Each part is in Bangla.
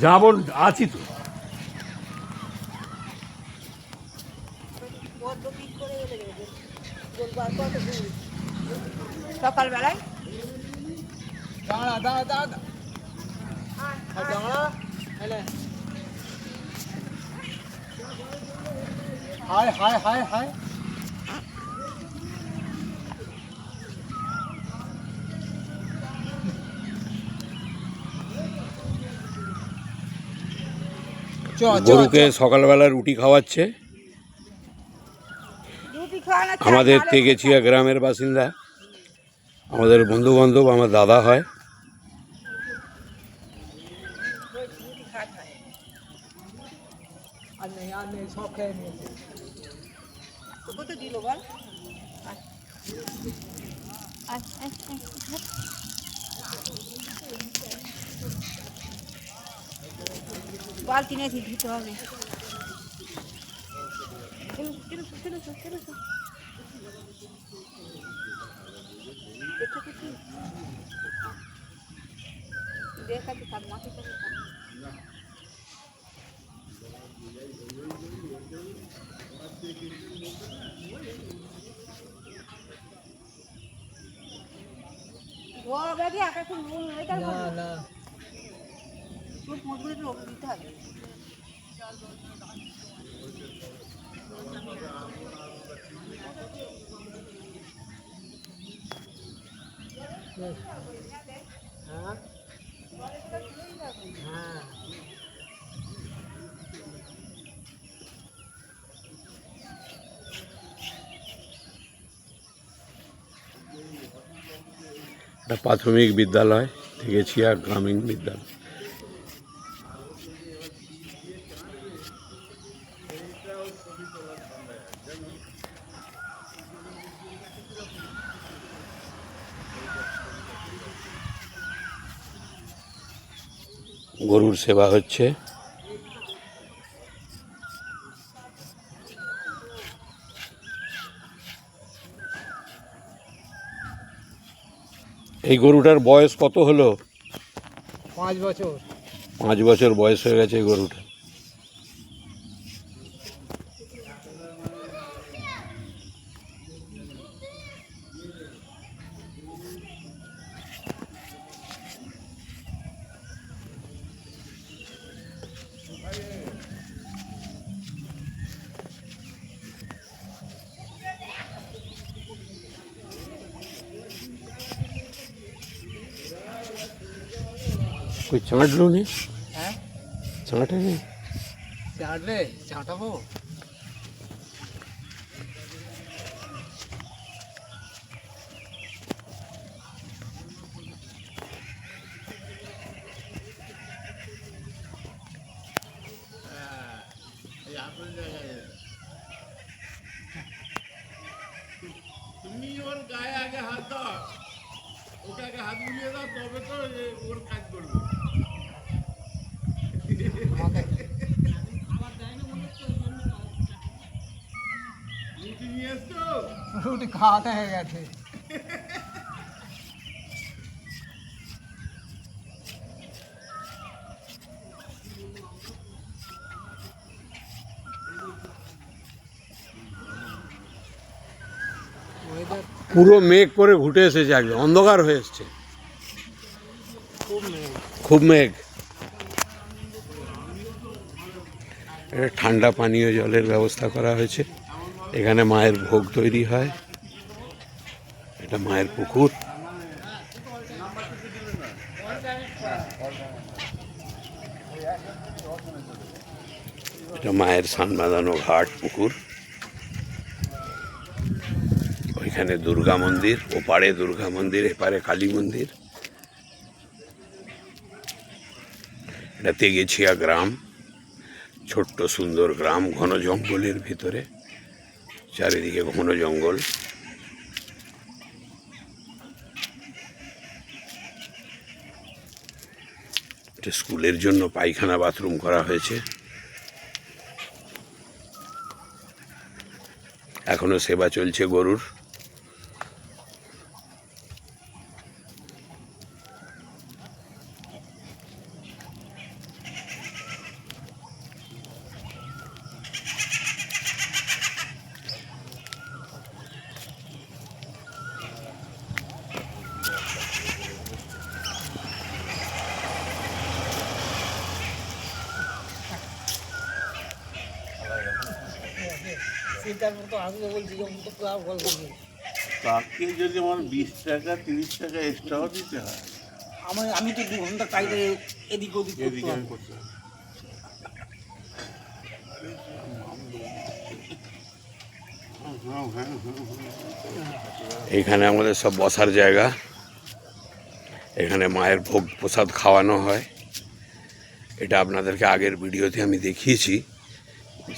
যাবো, আছি তো। সকালবেলায় হায় হায় হায় হায় গরুকে সকালবেলা রুটি খাওয়াচ্ছে আমাদের তেগেছিয়া গ্রামের বাসিন্দা, আমাদের বন্ধু বান্ধব, আমার দাদা হয়। বালতি নিয়ে ধুতে হবে। দেখাতে থাক, মাটি করে থাক। ও ব্যাগে আকাশে নুন এটা না না খুব মজবুত লোক দিতে হবে। হ্যাঁ হ্যাঁ একটা প্রাথমিক বিদ্যালয়, তেগেছিয়া গ্রামীণ বিদ্যালয়। গরুর সেবা হচ্ছে। এই গরুটার বয়স কত হলো? 5 বছর। 5 বছর বয়স হয়ে গেছে এই গরুটা। कोई चाट लो नहीं? हैं? चाट है नहीं? चाट ले, चाटाबो। তুমি ওর গায়ে আগে হাত দাও, ওকে আগে হাত বুলিয়ে দাও, তবে তো ওর কাজ করবে। রুটি নিয়ে এসছো? রুটি খাওয়াতে হয়ে গেছে। পুরো মেঘ করে ঘুটে এসেছে, একদম অন্ধকার হয়ে এসছে, খুব মেঘ। ঠান্ডা পানীয় জলের ব্যবস্থা করা হয়েছে। এখানে মায়ের ভোগ তৈরি হয়। এটা মায়ের পুকুর। এটা মায়ের সান বাঁধানো ঘাট পুকুর। ওইখানে দুর্গা মন্দির, ওপারে দুর্গা মন্দির, এপারে কালী মন্দির। এটা তেগেছিয়া গ্রাম, ছোট্ট সুন্দর গ্রাম, ঘন জঙ্গলের ভিতরে, চারিদিকে ঘন জঙ্গল। এটা স্কুলের জন্য পায়খানা বাথরুম করা হয়েছে। এখনো সেবা চলছে গরুর। তাকে যদি আমার 20 টাকা 30 টাকা এক্সট্রাও দিতে হয়, আমি তো 2 ঘন্টা টাইলে এদিক ওদিক এদিকে আমি করতে হবে। এখানে আমাদের সব বসার জায়গা, এখানে মায়ের ভোগ প্রসাদ খাওয়ানো হয়। এটা আপনাদেরকে আগের ভিডিওতে আমি দেখিয়েছি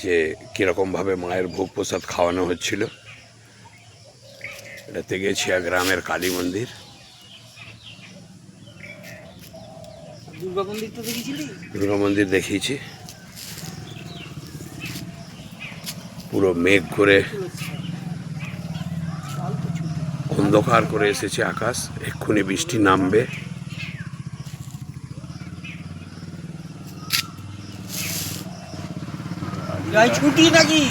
যে কীরকমভাবে মায়ের ভোগ প্রসাদ খাওয়ানো হচ্ছিল। এটা তেগেছিয়া গ্রামের কালী মন্দির। দুর্গা মন্দির তো দেখেছিলি? দুর্গা মন্দির দেখিয়েছি। পুরো মেঘ করে অন্ধকার করে এসেছে আকাশ, এক্ষুনি বৃষ্টি নামবে। ছুটি নাকি?